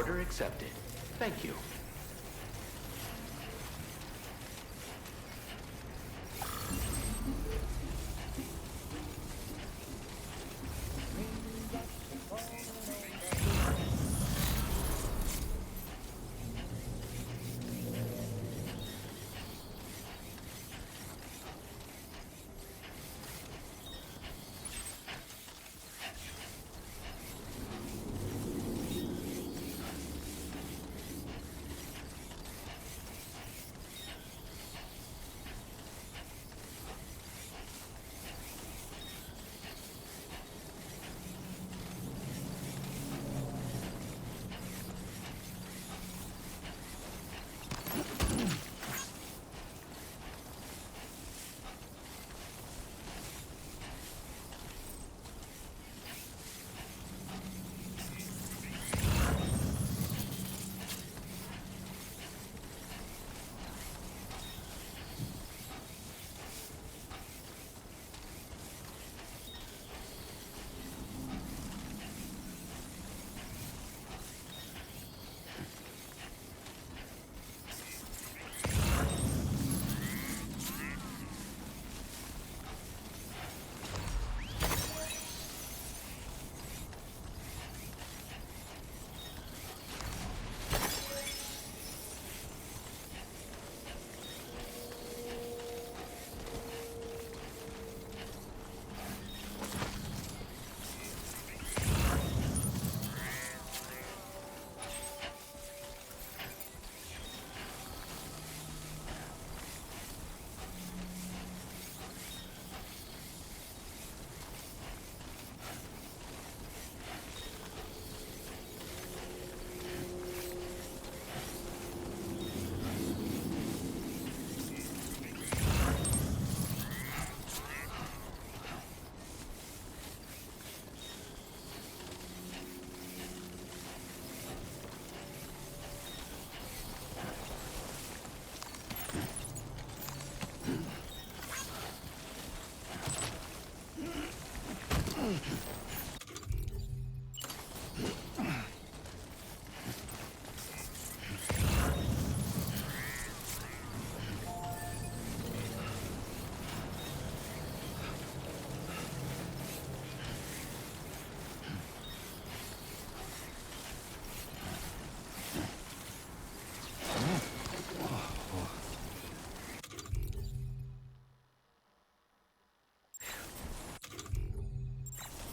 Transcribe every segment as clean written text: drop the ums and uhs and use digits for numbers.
Order accepted. Thank you.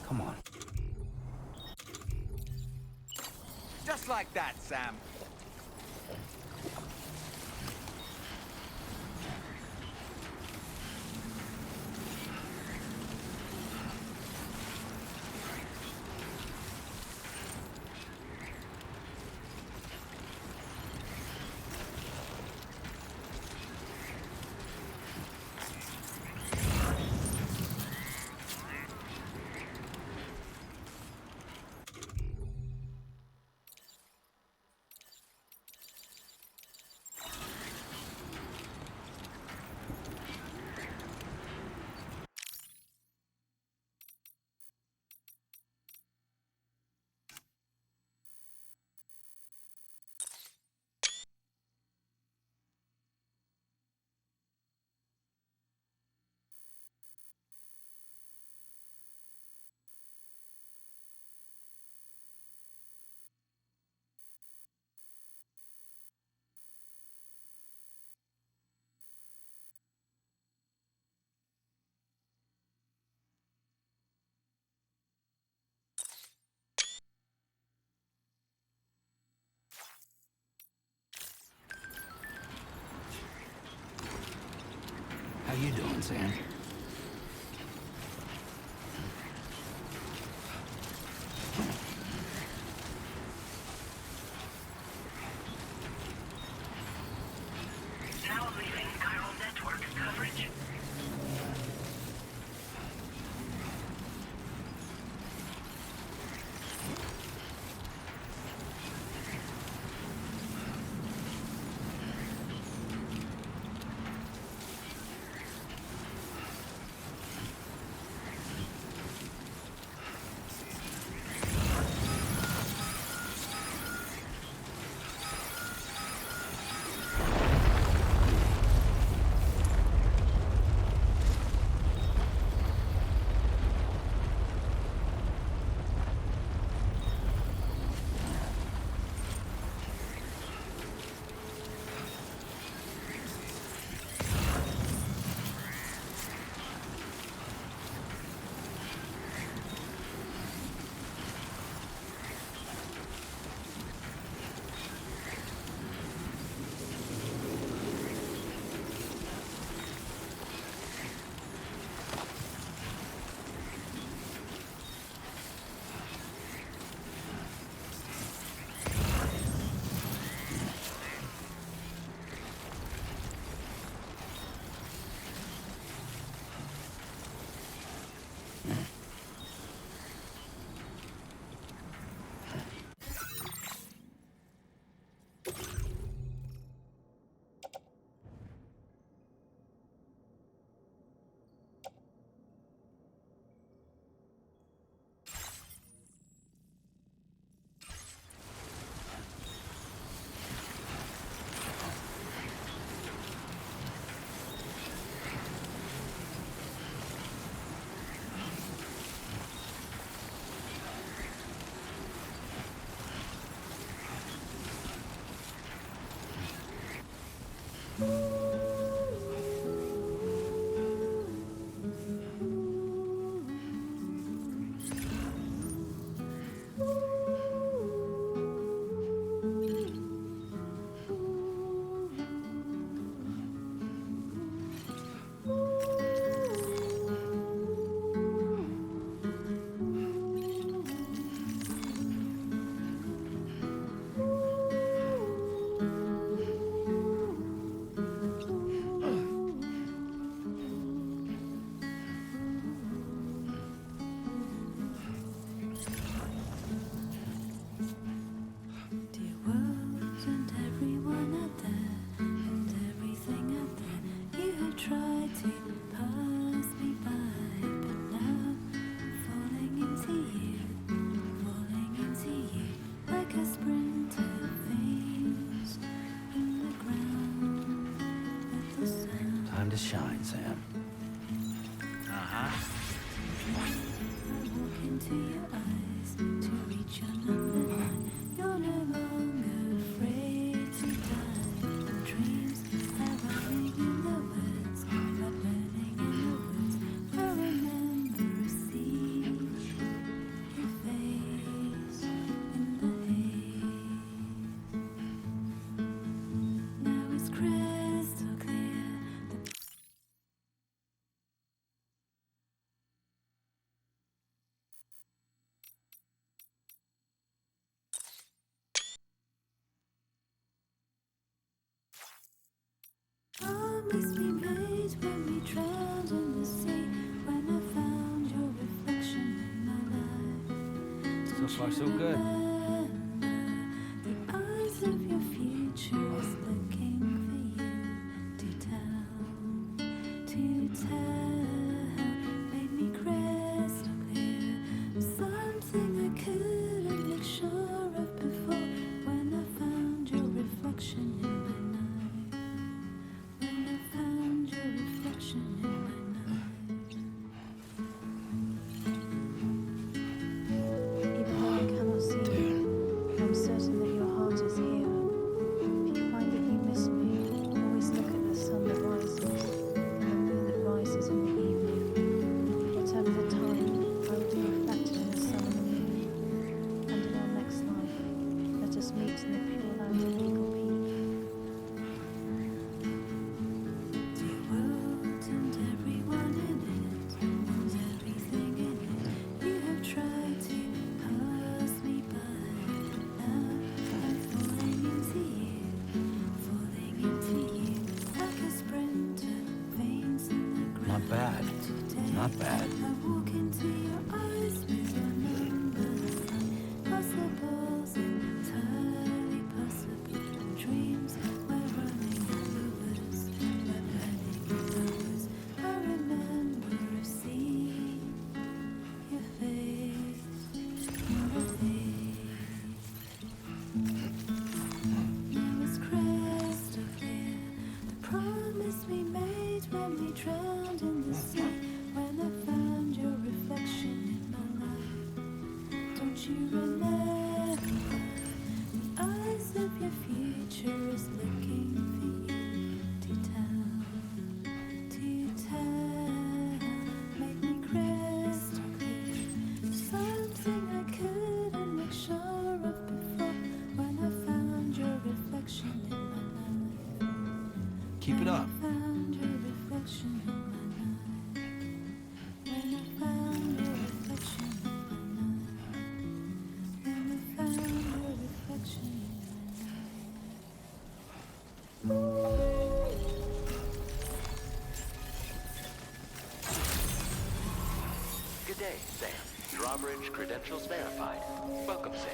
Come on. Just like that, Sam. How you doing, Sam? Now leaving chiral network coverage. time to shine, Sam. Uh-huh. Look into your eyes to reach your number line. You're no longer afraid to die. Dreams are running in the woods, but burning in the woods. I remember seeing your face in the haze. Now it's crystal clear. Promise we made when we drowned in the sea. When I found your reflection in my life. So far, so good. Remember, the eyes of your future is looking for you to tell. To tell. Made me crystal clear. Something I couldn't make sure of before. When I found your reflection in my night. When I found your reflection in my night. Even though I cannot see you, I'm certain that your heart is here. If you find that you miss me, always look at the sun that rises and the moon that rises in the evening. Whatever the time, I will be reflected in the sun and the moon. And in our next life, let us meet in the pure land of Eagle Peak. The world and everyone in it, and everything in it. You have tried to pass me by. Now I'm falling into you, like a sprinter, veins in the ground. Not bad. Today, Not bad. I walk into your eyes with your number sign. Possibles entirely possible. Dreams we're running in the woods. We're burning in the woods. I remember seeing your face in the haze. Now it's crystal clear. The promise we made when we drowned in the sea. When I found your reflection in my life. Don't you remember? The eyes of your future is looking for you to tell. To tell. Make me crystal clear. Something I couldn't make sure of before. When I found your reflection in my life. Keep it up. Found your reflection in my night. When I found your reflection in my night. When I found your reflection in my Good day, Sam. Drawbridge credentials verified. Welcome, Sam.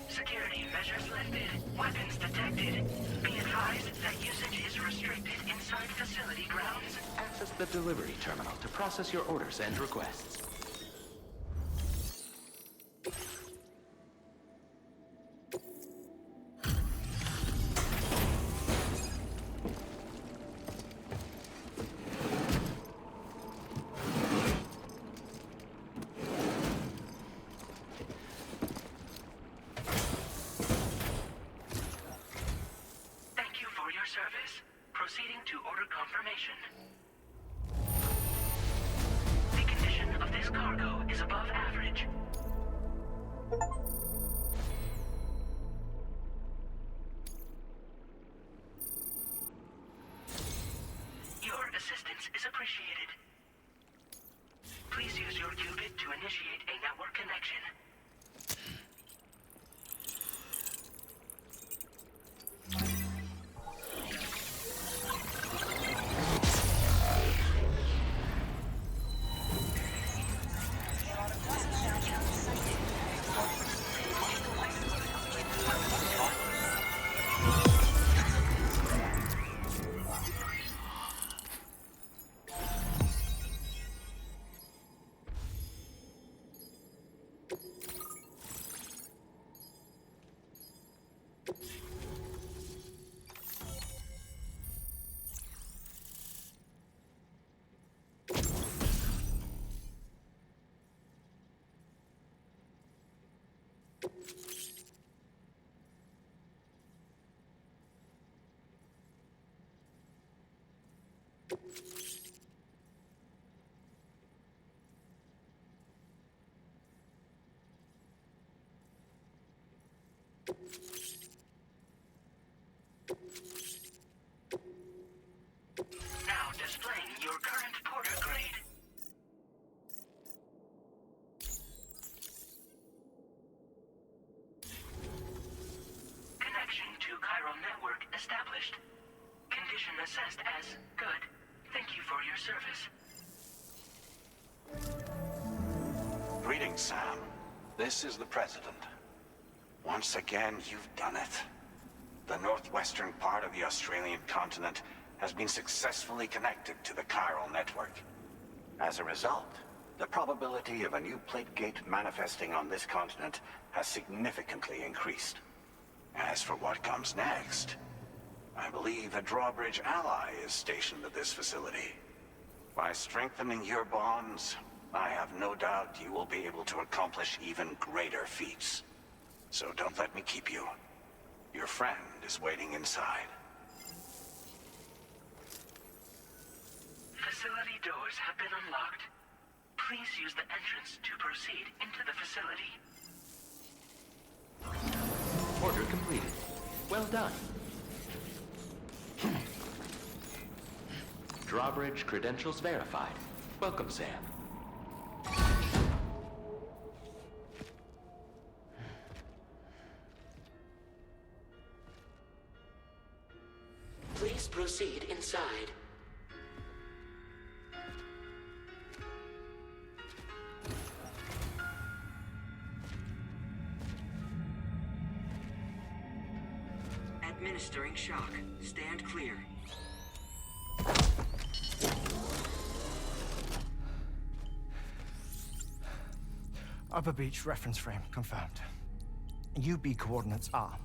Security measures lifted. Weapons detected. Be advised that usage is restricted inside facility grounds. Access the delivery terminal to process your orders and requests. Thank you for your service. Proceeding to order confirmation. The condition of this cargo is above average. Your assistance is appreciated. Please use your qubit to initiate a network connection. Now displaying your current porter grade. Connection to chiral network established. Condition assessed as good. Thank you for your service. Greetings, Sam. This is the President. Once again, you've done it. The northwestern part of the Australian continent has been successfully connected to the chiral network. As a result, the probability of a new plate gate manifesting on this continent has significantly increased. As for what comes next, I believe a drawbridge ally is stationed at this facility. By strengthening your bonds, I have no doubt you will be able to accomplish even greater feats. So don't let me keep you. Your friend is waiting inside. Facility doors have been unlocked. Please use the entrance to proceed into the facility. Order completed. Well done. Drawbridge credentials verified. Welcome, Sam. Please proceed inside. Administering shock. Stand clear. Upper beach reference frame confirmed. UB coordinates are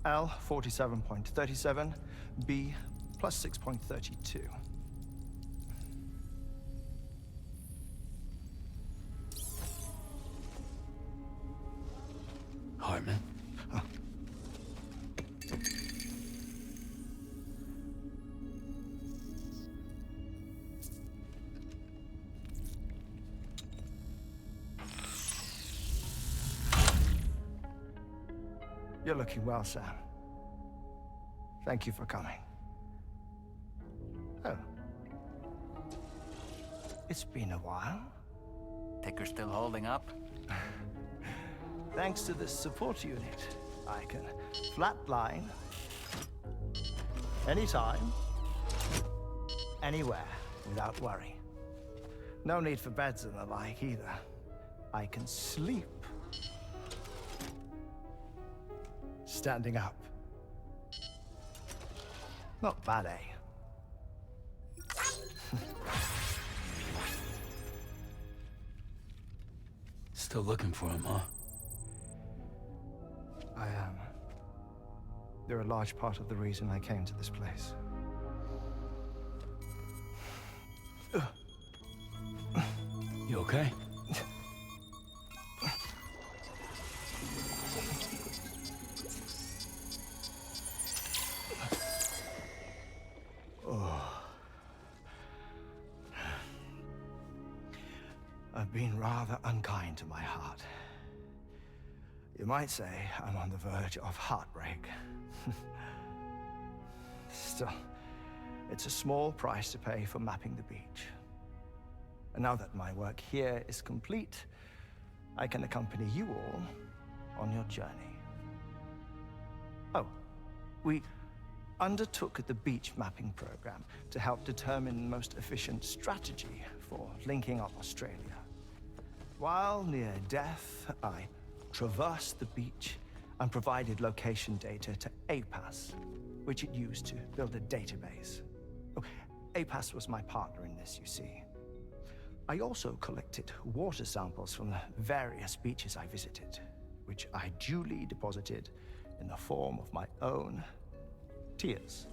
L 47.37, B plus 6.32. Heartman? You're looking well, Sam. Thank you for coming. Oh. It's been a while. Ticker still holding up? Thanks to this support unit, I can flatline anytime, anywhere, without worry. No need for beds and the like either. I can sleep standing up. Not bad, eh? Still looking for him, huh? I am. They're a large part of the reason I came to this place. You okay? I've been rather unkind to my heart. You might say I'm on the verge of heartbreak. Still, it's a small price to pay for mapping the beach. And now that my work here is complete, I can accompany you all on your journey. Oh, we undertook the beach mapping program to help determine the most efficient strategy for linking up Australia. While near death, I traversed the beach and provided location data to APAS, which it used to build a database. Oh, APAS was my partner in this, you see. I also collected water samples from the various beaches I visited, which I duly deposited in the form of my own tears.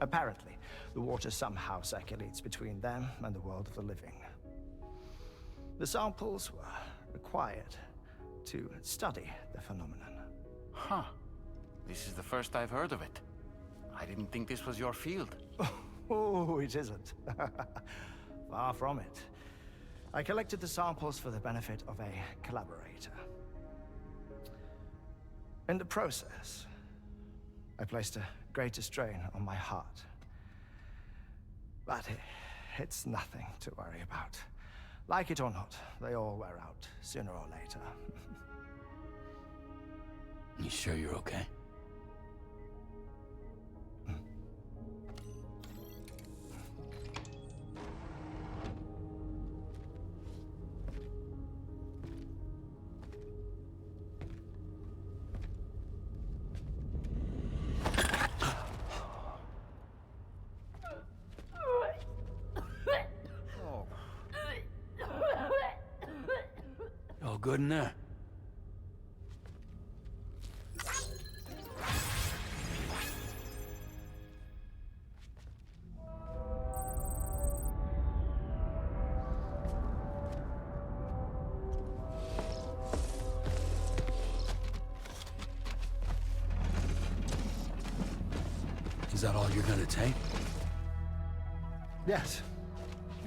Apparently, the water somehow circulates between them and the world of the living. The samples were required to study the phenomenon. Huh. This is the first I've heard of it. I didn't think this was your field. Oh, it isn't. Far from it. I collected the samples for the benefit of a collaborator. In the process, I placed a greater strain on my heart. But it's nothing to worry about. Like it or not, they all wear out, sooner or later. You sure you're okay? All good in there? Is that all you're gonna take? Yes.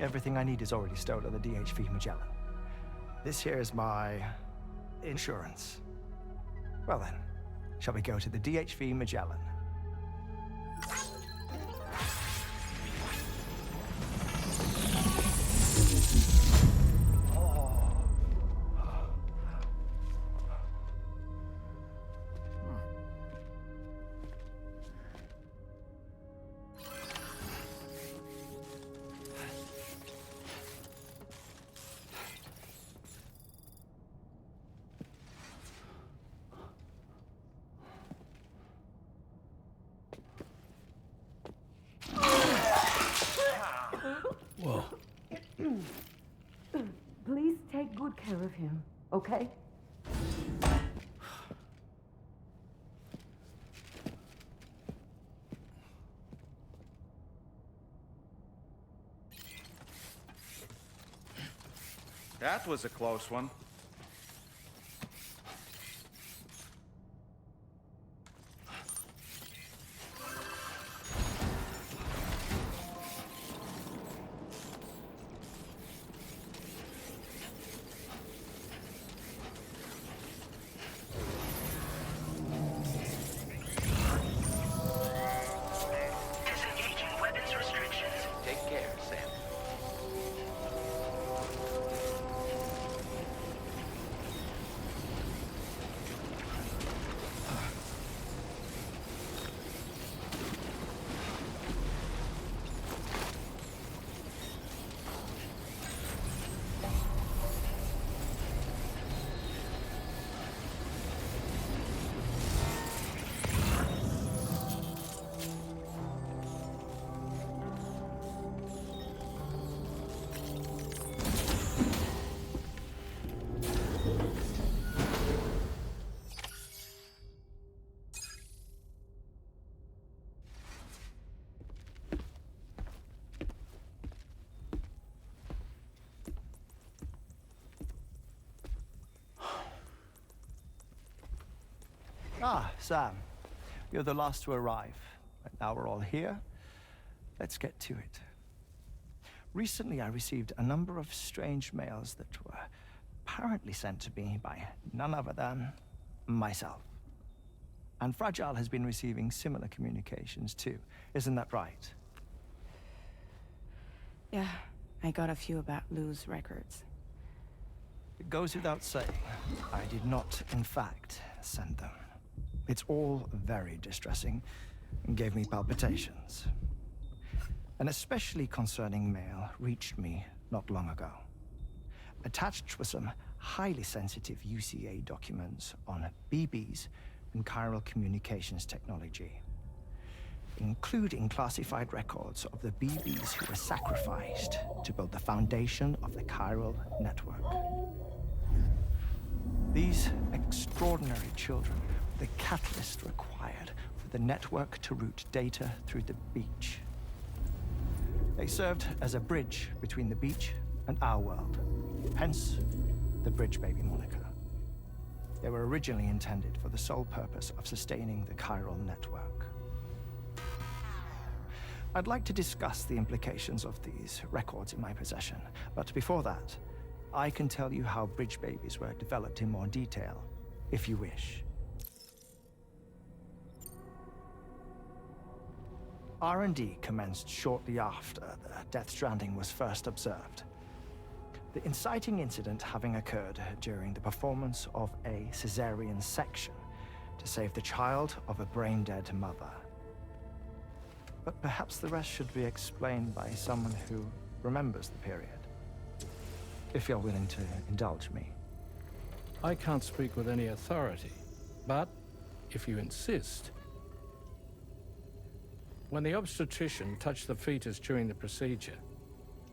Everything I need is already stored on the DHV Magellan. This here is my insurance. Well then, shall we go to the DHV Magellan? Whoa. Please take good care of him, okay? That was a close one. Disengaging weapons restrictions. Take care, Sam. Ah, Sam. You're the last to arrive. But now we're all here. Let's get to it. Recently, I received a number of strange mails that were apparently sent to me by none other than myself. And Fragile has been receiving similar communications too. Isn't that right? Yeah, I got a few about Lou's records. It goes without saying, I did not, in fact, send them. It's all very distressing and gave me palpitations. An especially concerning mail reached me not long ago. Attached were some highly sensitive UCA documents on BBs and chiral communications technology, including classified records of the BBs who were sacrificed to build the foundation of the chiral network. These extraordinary children were the catalyst required for the network to route data through the beach. They served as a bridge between the beach and our world, hence the Bridge Baby moniker. They were originally intended for the sole purpose of sustaining the chiral network. I'd like to discuss the implications of these records in my possession, but before that, I can tell you how bridge babies were developed in more detail, if you wish. R&D commenced shortly after the Death Stranding was first observed. The inciting incident having occurred during the performance of a caesarean section to save the child of a brain-dead mother. But perhaps the rest should be explained by someone who remembers the period. If you're willing to indulge me. I can't speak with any authority, but if you insist. When the obstetrician touched the fetus during the procedure,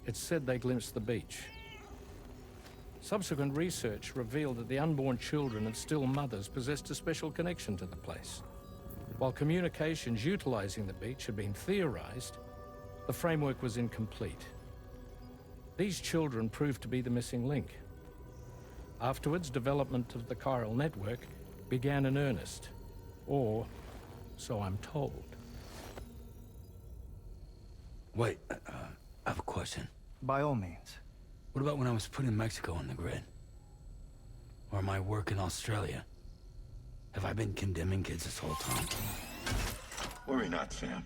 it's said they glimpsed the beach. Subsequent research revealed that the unborn children of still mothers possessed a special connection to the place. While communications utilizing the beach had been theorized, the framework was incomplete. These children proved to be the missing link. Afterwards, development of the chiral network began in earnest, or so I'm told. Wait, I have a question. By all means. What about when I was putting Mexico on the grid? Or my work in Australia? Have I been condemning kids this whole time? Worry not, Sam.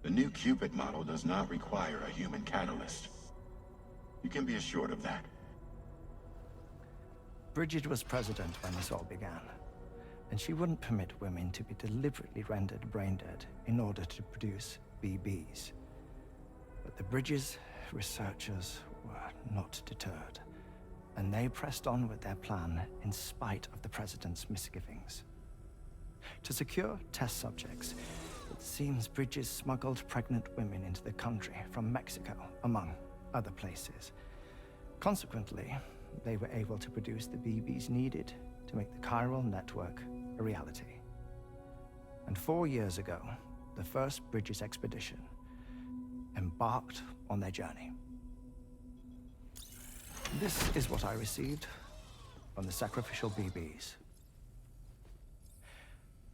The new Cupid model does not require a human catalyst. You can be assured of that. Bridget was president when this all began, and she wouldn't permit women to be deliberately rendered brain-dead in order to produce BBs. But the Bridges researchers were not deterred, and they pressed on with their plan in spite of the president's misgivings. To secure test subjects, it seems Bridges smuggled pregnant women into the country from Mexico, among other places. Consequently, they were able to produce the BBs needed to make the chiral network a reality. And 4 years ago, the first Bridges expedition embarked on their journey. This is what I received from the sacrificial BBs.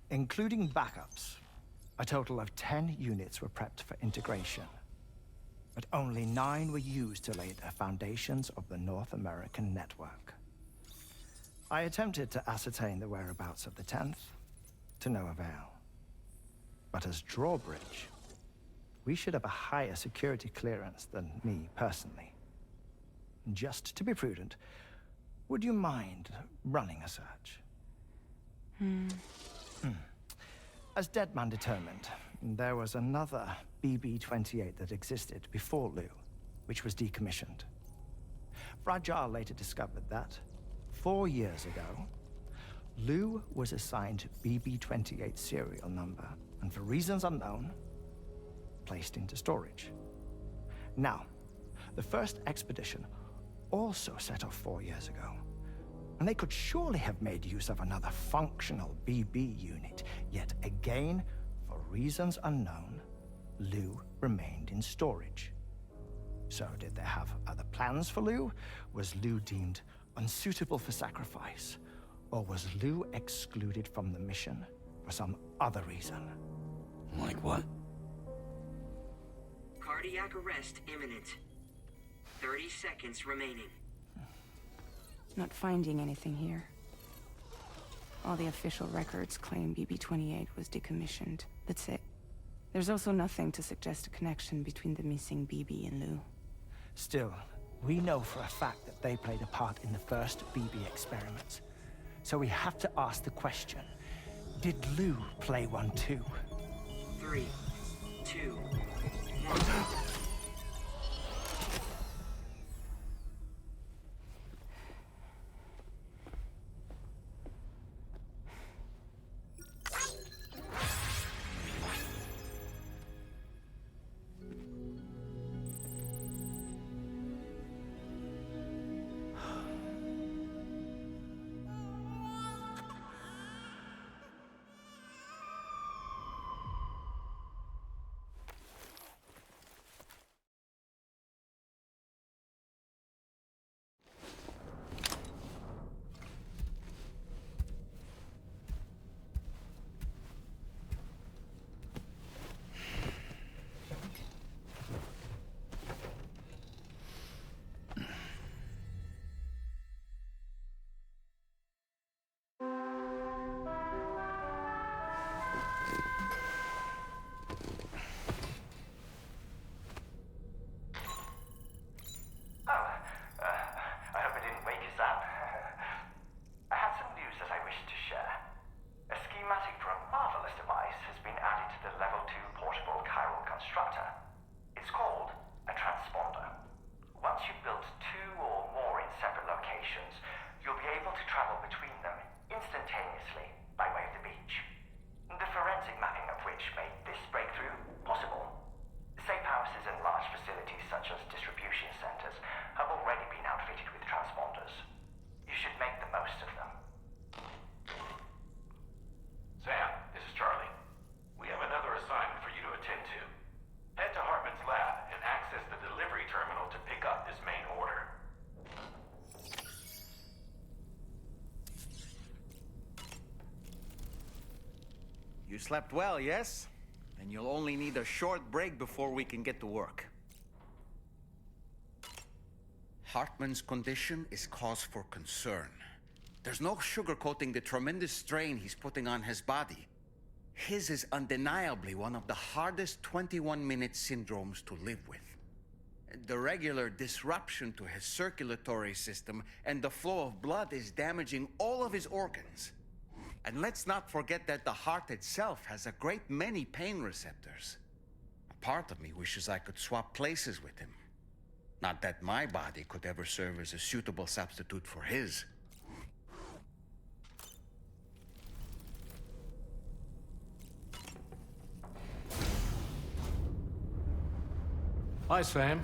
Including backups, a total of 10 units were prepped for integration, but only 9 were used to lay the foundations of the North American network. I attempted to ascertain the whereabouts of the 10th, to no avail. But as drawbridge, we should have a higher security clearance than me personally. Just to be prudent, would you mind running a search? As Deadman determined, there was another BB-28 that existed before Lou, which was decommissioned. Fragile later discovered that, 4 years ago, Lou was assigned BB-28 serial number, and for reasons unknown, placed into storage. Now, the first expedition also set off 4 years ago, and they could surely have made use of another functional BB unit, yet again, for reasons unknown, Lou remained in storage. So did they have other plans for Lou? Was Lou deemed unsuitable for sacrifice? Or was Lou excluded from the mission for some other reason? Like what? Cardiac arrest imminent. 30 seconds remaining. Not finding anything here. All the official records claim BB-28 was decommissioned. That's it. There's also nothing to suggest a connection between the missing BB and Lou. Still, we know for a fact that they played a part in the first BB experiments. So we have to ask the question, did Lou play one too? 3, 2, 1. You slept well, yes? And you'll only need a short break before we can get to work. Heartman's condition is cause for concern. There's no sugarcoating the tremendous strain he's putting on his body. His is undeniably one of the hardest 21-minute syndromes to live with. The regular disruption to his circulatory system and the flow of blood is damaging all of his organs. And let's not forget that the heart itself has a great many pain receptors. A part of me wishes I could swap places with him. Not that my body could ever serve as a suitable substitute for his. Hi, Sam.